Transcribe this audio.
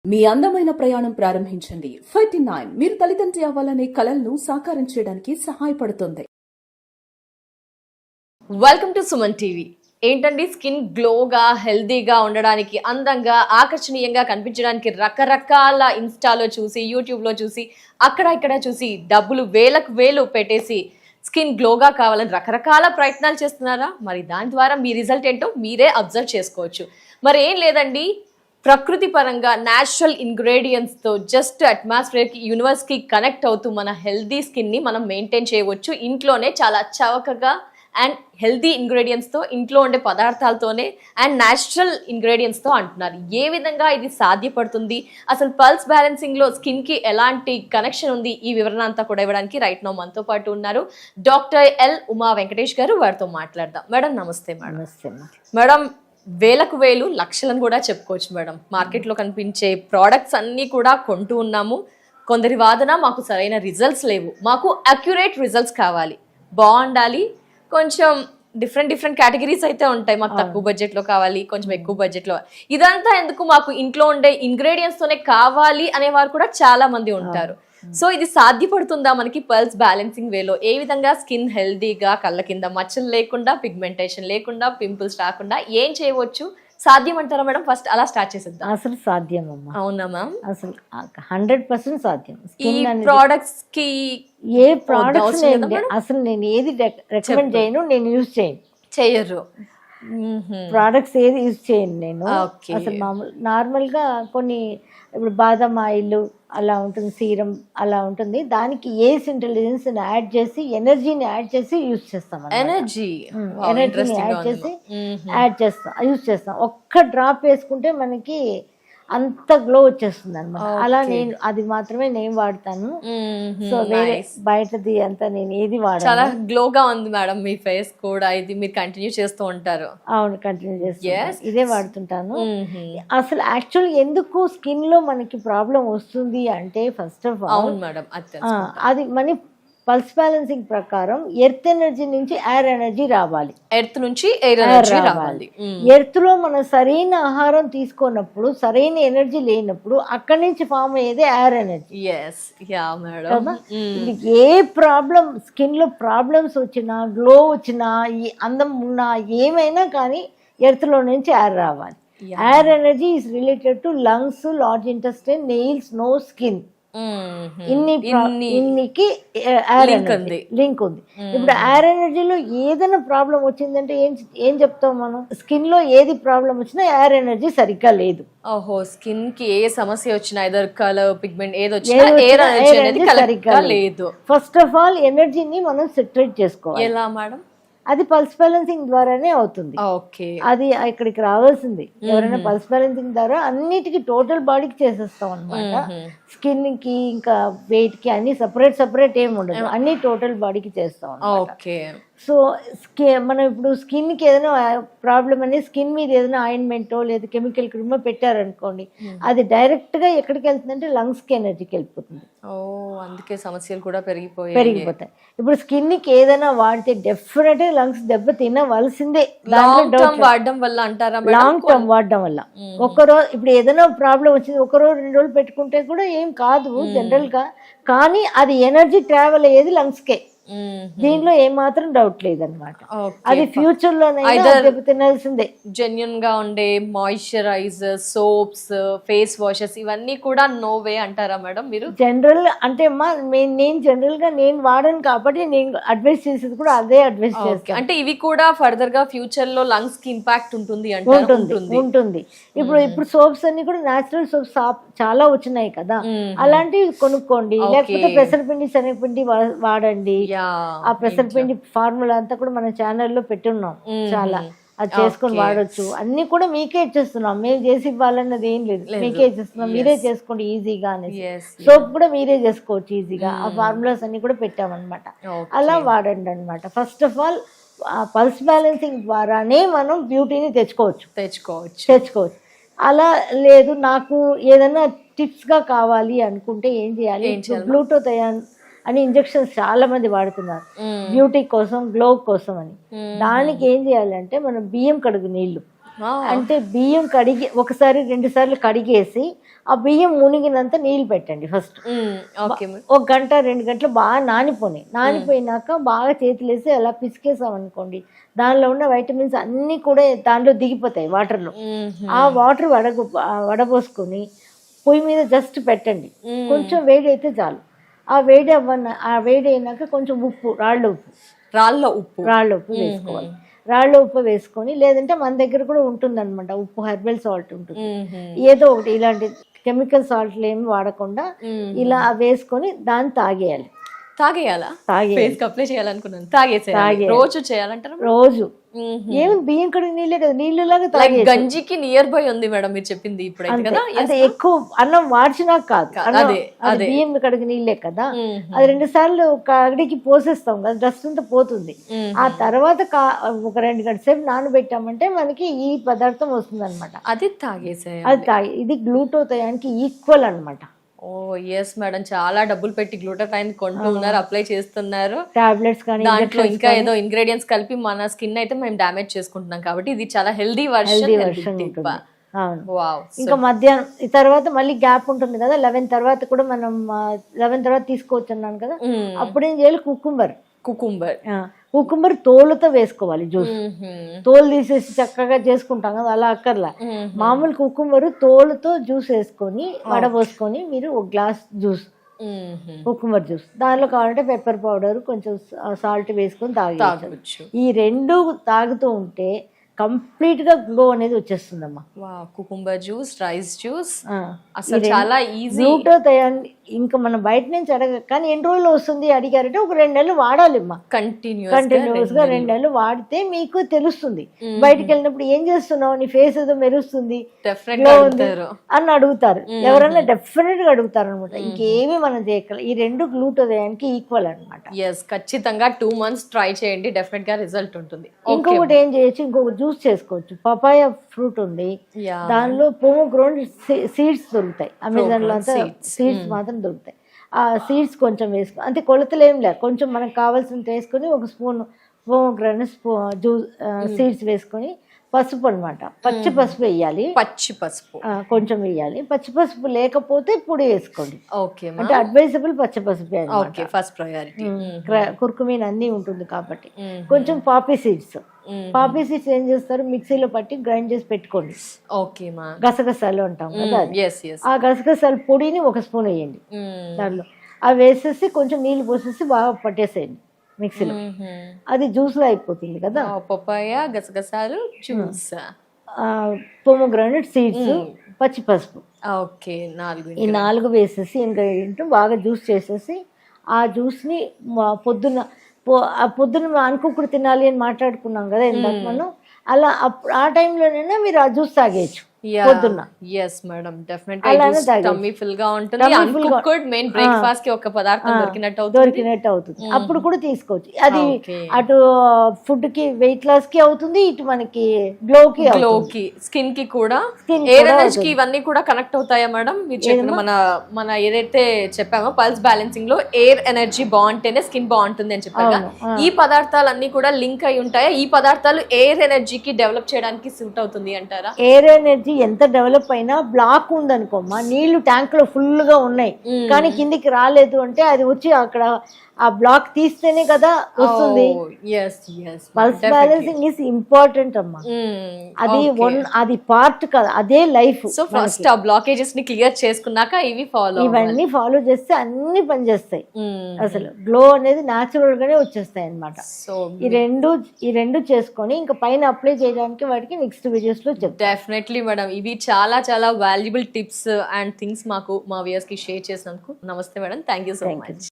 మీ అందమైన ప్రయాణం ప్రారంభించండి. 39 మీరు తల్లిదండ్రి అవ్వాలనే కలలను సాకారం చేయడానికి సహాయపడుతుంది. Welcome to Suman TV. ఏంటండి, స్కిన్ గ్లోగా హెల్దీగా ఉండడానికి, అందంగా ఆకర్షణీయంగా కనిపించడానికి రకరకాల ఇన్స్టాలో చూసి, యూట్యూబ్లో చూసి, అక్కడ ఇక్కడ చూసి డబ్బులు వేలకు వేలు పెట్టేసి స్కిన్ గ్లోగా కావాలని రకరకాల ప్రయత్నాలు చేస్తున్నారా? మరి దాని ద్వారా మీ రిజల్ట్ ఏంటో మీరే అబ్జర్వ్ చేసుకోవచ్చు. మరి ఏం లేదండి, ప్రకృతి పరంగా న్యాచురల్ ఇంగ్రీడియంట్స్తో జస్ట్ అట్మాస్ఫియర్కి, యూనివర్స్కి కనెక్ట్ అవుతూ మన హెల్దీ స్కిన్ని మనం మెయింటైన్ చేయవచ్చు ఇంట్లోనే, చాలా చవకగా అండ్ హెల్దీ ఇంగ్రీడియంట్స్తో, ఇంట్లో ఉండే పదార్థాలతోనే అండ్ న్యాచురల్ ఇంగ్రీడియంట్స్తో అంటున్నారు. ఏ విధంగా ఇది సాధ్యపడుతుంది, అసలు పల్స్ బ్యాలెన్సింగ్లో స్కిన్కి ఎలాంటి కనెక్షన్ ఉంది, ఈ వివరణ అంతా కూడా ఇవ్వడానికి రైట్ నౌ మనతో పాటు ఉన్నారు డాక్టర్ ఎల్ ఉమా వెంకటేష్ గారు. వారితో మాట్లాడదాం. మేడం నమస్తే. మేడం వేలకు వేలు లక్షలను కూడా చెప్పుకోవచ్చు మేడం. మార్కెట్లో కనిపించే ప్రోడక్ట్స్ అన్నీ కూడా కొంటూ ఉన్నాము. కొందరి వాదన మాకు సరైన రిజల్ట్స్ లేవు, మాకు అక్యురేట్ రిజల్ట్స్ కావాలి, బాగుండాలి, కొంచెం డిఫరెంట్ కేటగిరీస్ అయితే ఉంటాయి, మాకు తక్కువ బడ్జెట్లో కావాలి, కొంచెం ఎక్కువ బడ్జెట్లో, ఇదంతా ఎందుకు, మాకు ఇంట్లో ఉండే ఇంగ్రీడియంట్స్తోనే కావాలి అనేవారు కూడా చాలా మంది ఉంటారు. సో ఇది సాధ్యపడుతుందా మనకి పల్స్ బ్యాలెన్సింగ్ వేలో? ఏ విధంగా స్కిన్ హెల్దీగా, కళ్ళ కింద మచ్చలు లేకుండా, పిగ్మెంటేషన్ లేకుండా, పింపుల్స్ రాకుండా ఏం చేయవచ్చు? సాధ్యం అంటారా మేడం? ఫస్ట్ అలా స్టార్ట్ చేసేద్దాం. అసలు సాధ్యం అమ్మా. అవునా మ్యామ్? అసలు 100% సాధ్యం. ఈ ప్రోడక్ట్స్ కి ఏ ప్రోడక్ట్స్ అసలు నేను ఏది రికమెండ్ చేయను, నేను యూజ్ చేయరు. ప్రోడక్ట్స్ ఏది యూజ్ చేయను నేను. అసలు నార్మల్గా కొన్ని ఇప్పుడు బాదం ఆయిల్ అలా ఉంటుంది, సీరం అలా ఉంటుంది, దానికి ఏస్ ఇంటెలిజెన్స్ యాడ్ చేసి, ఎనర్జీని యాడ్ చేసి యూజ్ చేస్తాం. ఎనర్జీని యాడ్ చేస్తాం, యూజ్ చేస్తాం. ఒక్క డ్రాప్ వేసుకుంటే మనకి అంత గ్లో వచ్చేస్తుంది అనమాట. అలా నేను అది మాత్రమే నేను వాడతాను. సో వేరే బయటది అంతా నేను ఏది వాడను. చాలా గ్లోగా ఉంది మేడం మీ ఫేస్ కూడా. ఇది మీరు కంటిన్యూ చేస్తూ ఉంటారు? అవును, కంటిన్యూ చేస్తాను, ఇదే వాడుతుంటాను. అసలు యాక్చువల్ ఎందుకు స్కిన్ లో మనకి ప్రాబ్లం వస్తుంది అంటే, ఫస్ట్ ఆఫ్ ఆల్ అది మన పల్స్ బ్యాలెన్సింగ్ ప్రకారం ఎర్త్ ఎనర్జీ నుంచి ఎయిర్ ఎనర్జీ రావాలి. ఎర్త్ నుంచి ఎయిర్ ఎనర్జీ రావాలి. ఎర్త్ లో మనం సరైన ఆహారం తీసుకున్నప్పుడు, సరైన ఎనర్జీ లేనప్పుడు అక్కడి నుంచి ఫామ్ అయ్యేది ఎయిర్ ఎనర్జీ. ఏ ప్రాబ్లం, స్కిన్ లో ప్రాబ్లమ్స్ వచ్చినా, గ్లో వచ్చినా, ఈ అందం ఉన్నా, ఏమైనా కానీ ఎర్త్ లో నుంచి ఎయిర్ రావాలి. Air energy is related to lungs, large intestine, nails, nose, skin. ఇన్నికి లింక్ ఉంది. ఇప్పుడు ఎయిర్ ఎనర్జీలో ఏదైనా ప్రాబ్లం వచ్చిందంటే ఏం చెప్తాం మనం? స్కిన్ లో ఏది ప్రాబ్లం వచ్చినా ఎయిర్ ఎనర్జీ సరిగ్గా లేదు. ఓహో, స్కిన్ కి ఏ సమస్య వచ్చినా, ఎదర్ కలర్, పిగ్మెంట్ ఏది వచ్చినా ఎయిర్ ఎనర్జీ సరిగ్గా లేదు. ఫస్ట్ ఆఫ్ ఆల్ ఎనర్జీని మనం సెటరేట్ చేసుకోవాలి. ఎలా మేడం? అది పల్స్ బ్యాలెన్సింగ్ ద్వారానే అవుతుంది. అది ఇక్కడికి రావాల్సింది. ఎవరైనా పల్స్ బ్యాలెన్సింగ్ ద్వారా అన్నిటికీ టోటల్ బాడీకి చేసేస్తాం అనమాట. స్కిన్ కి ఇంకా వెయిట్ కి అన్ని సపరేట్ ఏమి ఉండదు, అన్ని టోటల్ బాడీకి చేస్తాం. సో మనం ఇప్పుడు స్కిన్ కి ఏదైనా ప్రాబ్లం అనేది స్కిన్ మీద ఏదైనా ఆయింట్మెంటో లేదా కెమికల్ క్రీమో పెట్టారనుకోండి, అది డైరెక్ట్ గా ఎక్కడికి వెళ్తుందంటే లంగ్స్ కి ఎనర్జీకి వెళ్ళిపోతుంది. అందుకే సమస్యలు కూడా పెరిగిపోతాయి. ఇప్పుడు స్కిన్ కి ఏదైనా వాడితే డెఫినెట్ గా లంగ్స్ దెబ్బ తినవలసిందే. లాంగ్ టర్మ్ వాడడం వల్ల అంటారా? లాంగ్ టర్మ్ వాడడం వల్ల. ఒక్కరోజు ఇప్పుడు ఏదైనా ప్రాబ్లం వచ్చింది, 1 రోజు 2 రోజులు పెట్టుకుంటే కూడా ఏం కాదు జనరల్ గా, కానీ అది ఎనర్జీ ట్రావెల్ అయ్యేది లంగ్స్ కే. దీనిలో ఏమాత్రం డౌట్ లేదనమాట. అది ఫ్యూచర్ లో తినాల్సిందే. జెన్యున్ గా ఉండే మాయిశ్చరైజర్, సోప్స్, ఫేస్ వాషెస్ ఇవన్నీ కూడా నో వే అంటారా మేడం మీరు? జనరల్ అంటే నేను జనరల్ గా నేను వాడను కాబట్టి నేను అడ్వైస్ చేసేది కూడా అదే అడ్వైస్ చేస్తాను. అంటే ఇవి కూడా ఫర్దర్ గా ఫ్యూచర్ లో లంగ్స్ కి ఇంపాక్ట్ ఉంటుంది ఉంటుంది. ఇప్పుడు సోప్స్ అన్ని కూడా నేచురల్ సోప్స్ చాలా వచ్చినాయి కదా, అలాంటివి కొనుక్కోండి. లేకపోతే పెసరపిండి, శనగపిండి వాడండి. ఆ పెసరపిండి ఫార్ములా అంతా కూడా మన ఛానల్లో పెట్టున్నాం చాలా, అది చేసుకొని వాడచ్చు. అన్ని కూడా మీకే ఇచ్చేస్తున్నాం, మేము చేసి ఇవ్వాలన్నది ఏం లేదు, మీకే ఇచ్చేస్తున్నాం, మీరే చేసుకోండి ఈజీగా అనేసి. సోప్ కూడా మీరే చేసుకోవచ్చు ఈజీగా, ఆ ఫార్ములాస్ అన్ని కూడా పెట్టామన్నమాట. అలా వాడండి అనమాట. First of all pulse balancing ద్వారానే మనం బ్యూటీని తెచ్చుకోవచ్చు. అలా లేదు, నాకు ఏదైనా టిప్స్ గా కావాలి అనుకుంటే ఏం చేయాలి? గ్లూటోథయాన్ అని ఇంజెక్షన్స్ చాలా మంది వాడుతున్నారు బ్యూటీ కోసం, గ్లో కోసం అని. దానికి ఏం చేయాలంటే మనం బియ్యం కడుగు నీళ్లు అంటే బియ్యం కడిగి ఒకసారి 2 సార్లు కడిగేసి ఆ బియ్యం మునిగినంత నీళ్ళు పెట్టండి ఫస్ట్. ఓకే. 1 గంట 2 గంటలు బాగా నానిపోయినాక బాగా చేతులేసి అలా పిసికేసాం అనుకోండి, దానిలో ఉన్న వైటమిన్స్ అన్నీ కూడా దాంట్లో దిగిపోతాయి వాటర్లో. ఆ వాటర్ వడబోసుకొని పొయ్యి మీద జస్ట్ పెట్టండి, కొంచెం వేడి అయితే చాలు. ఆ వేడి అయినాక కొంచెం ఉప్పు, రాళ్ళ ఉప్పు వేసుకోవాలి. రాళ్ళ ఉప్పు వేసుకొని, లేదంటే మన దగ్గర కూడా ఉంటుందన్నమాట ఉప్పు, హెర్బల్ సాల్ట్ ఉంటుంది, ఏదో ఒకటి ఇలాంటి కెమికల్ సాల్ట్లు ఏమి వాడకుండా ఇలా వేసుకొని దాన్ని తాగేయాలి. అప్లై చేయాలనుకున్నాను. తాగేసేయాలి. రోజు చేయాలంటారా? రోజు. ఏమి బియ్యం కడిగి నీళ్ళే కదా, నీళ్ళలాగా తాగే. గంజికి నియర్ బై ఉంది మేడం మీరు చెప్పింది ఇప్పుడైతే కదా. అంటే ఎక్కువ అన్నం వాడ్చినాక కాదు, అది బియ్యం కడిగి నీళ్ళే కదా. అది 2 సార్లు కడిగి పోసేస్తాం కదా, డస్ట్ అంతా పోతుంది. ఆ తర్వాత ఒక 2 గంటల సేపు నానబెట్టామంటే మనకి ఈ పదార్థం వస్తుంది అనమాట. అది ఇది గ్లూటోథయాన్కి ఈక్వల్ అనమాట. ఓ ఎస్ మేడం, చాలా డబ్బులు పెట్టి గ్లూటాథైన్ కొంటున్నారు, అప్లై చేస్తున్నారు. టాబ్లెట్స్ కానీ దాంట్లో ఇంకా ఏదో ఇంగ్రీడియంట్స్ కలిపి మన స్కిన్ అయితే మేము డ్యామేజ్ చేసుకుంటున్నాం, కాబట్టి ఇది చాలా హెల్దీ వర్షన్. ఇంకా మధ్యాహ్నం తర్వాత మళ్ళీ గ్యాప్ ఉంటుంది కదా, 11 తర్వాత కూడా మనం 11 తర్వాత తీసుకోవచ్చు అన్నాను కదా, అప్పుడేం చేయాలి, కుకుంబర్ తోలుతో వేసుకోవాలి జ్యూస్. తోలు తీసేసి చక్కగా చేసుకుంటాం కదా, అలా అక్కర్లా. మామూలు కుకుంబర్ తోలుతో జ్యూస్ వేసుకొని వడబోసుకొని మీరు 1 గ్లాస్ జ్యూస్, కుకుంబర్ జ్యూస్, దానిలో కావాలంటే పెప్పర్ పౌడర్ కొంచెం సాల్ట్ వేసుకొని తాగవచ్చు. ఈ 2 తాగుతూ ఉంటే కంప్లీట్ గా గ్లో అనేది వచ్చేస్తుందమ్మా. కుకుంబర్ జ్యూస్, రైస్ జ్యూస్, అసలు చాలా ఈజీ. గ్లూటోథయాన్ ఇంకా మనం బయట నుంచి కానీ ఎన్ని రోజులు వస్తుంది అడిగారంటే ఒక 2 నెలలు వాడాలి అమ్మా. కంటిన్యూస్ గా 2 నెలలు వాడితే మీకు తెలుస్తుంది. బయటకు వెళ్ళినప్పుడు ఏం చేస్తున్నావు, నీ ఫేస్ ఏదో మెరుస్తుంది అని అడుగుతారు ఎవరన్నా, డెఫినెట్ గా అడుగుతారు అనమాట. ఇంకేమి మనం చేయగలం. ఈ 2 గ్లూటోథయాన్కి ఈక్వల్ అనమాట. ఖచ్చితంగా 2 months ట్రై చేయండి, డెఫినెట్ గా రిజల్ట్ ఉంటుంది. ఇంకొకటి ఏం చేయొచ్చు, ఇంకొక జ్యూస్ చేసుకోవచ్చు. పపాయ ఫ్రూట్ ఉంది, దానిలో పోమోగ్రానేట్ సీడ్స్ దొరుకుతాయి అమెజాన్ లో, అంతా సీడ్స్ మాత్రం దొరుకుతాయి. ఆ సీడ్స్ కొంచెం వేసుకో, అంతే, కొలతలు ఏం లేదు, కొంచెం మనకు కావాల్సినంత వేసుకొని 1 స్పూన్ పోమోగ్రానేట్ జ్యూస్ సీడ్స్ వేసుకొని, పసుపు అనమాట, పచ్చి పసుపు వేయాలి, కొంచెం వేయాలి. పచ్చి పసుపు లేకపోతే పొడి వేసుకోండి, అంటే అడ్వైజబుల్ పచ్చి పసుపు ఫస్ట్ ప్రయారిటీ. కుర్కుమీన్ అన్ని ఉంటుంది కాబట్టి. కొంచెం పాపీ సీడ్స్ ఏం చేస్తారు, మిక్సీలో పట్టి గ్రైండ్ చేసి పెట్టుకోండి. గసగసాలు అంటాం కదా, ఆ గసగసాల పొడిని 1 స్పూన్ వేయండి దానిలో. అవి వేసేసి కొంచెం నీళ్ళు పోసేసి బాగా పట్టేసేయండి మిక్సీలో, అది జ్యూస్ లో అయిపోతుంది కదా. పపాయ, గసగసాలు జ్యూస్, పోమోగ్రానేట్ సీడ్స్, పచ్చి పసుపు, ఈ 4 వేసేసి ఇంగ్రీడియంట్ బాగా జ్యూస్ చేసేసి, ఆ జ్యూస్ ని పొద్దున్న అనుకోకుండా తినాలి అని మాట్లాడుకున్నాం కదా ఇందాక మనం, అలా ఆ టైంలోనైనా మీరు ఆ జ్యూస్ తాగేయచ్చు పొద్దున్న. దొరికినట్టు అవుతుంది, అప్పుడు కూడా తీసుకోవచ్చు. అది అటు ఫుడ్ కి, వెయిట్ లాస్ కి అవుతుంది, ఇటు మనకి గ్లోకి, స్కిన్ కి కూడా, ఎయిర్ ఎనర్జీ కి ఇవన్నీ కూడా కనెక్ట్ అవుతాయా మేడం? మీరు చెప్పిన మన ఏదైతే చెప్పామో పల్స్ బ్యాలెన్సింగ్ లో ఎయిర్ ఎనర్జీ బాగుంటేనే స్కిన్ బాగుంటుంది అని చెప్పారు. ఈ పదార్థాలన్నీ కూడా లింక్ అయి ఉంటాయా? ఈ పదార్థాలు ఎయిర్ ఎనర్జీకి డెవలప్ చేయడానికి సూట్ అవుతుంది అంటారా? ఎయిర్ ఎనర్జీ ఎంత డెవలప్ అయినా, బ్లాక్ ఉందనుకోమ్మా, నీళ్లు ట్యాంక్ లో ఫుల్ గా ఉన్నాయి కానీ కిందికి రాలేదు అంటే, అది వచ్చి అక్కడ ఆ బ్లాక్ తీస్తేనే కదా వస్తుంది. పల్స్ బ్యాలెన్సింగ్ ఇస్ ఇంపార్టెంట్ అమ్మా, అది పార్ట్ కదా, అదే లైఫ్. సో ఫస్ట్ ఆ బ్లాకేజెస్ ని క్లియర్ చేసుకున్నాక ఇవన్నీ ఫాలో చేస్తే అన్ని పనిచేస్తాయి. అసలు గ్లో అనేది న్యాచురల్ గానే వచ్చేస్తాయి అన్నమాట. సో ఈ రెండు చేసుకొని ఇంకా పైన అప్లై చేయడానికి వాటికి నెక్స్ట్ వీడియోస్ లో చెప్తాను. డెఫినెట్లీ మేడం, ఇవి చాలా చాలా వాల్యుబుల్ టిప్స్ అండ్ థింగ్స్ మాకు మా వ్యూయర్స్ కి షేర్ చేసినందుకు నమస్తే madam, thank you so much.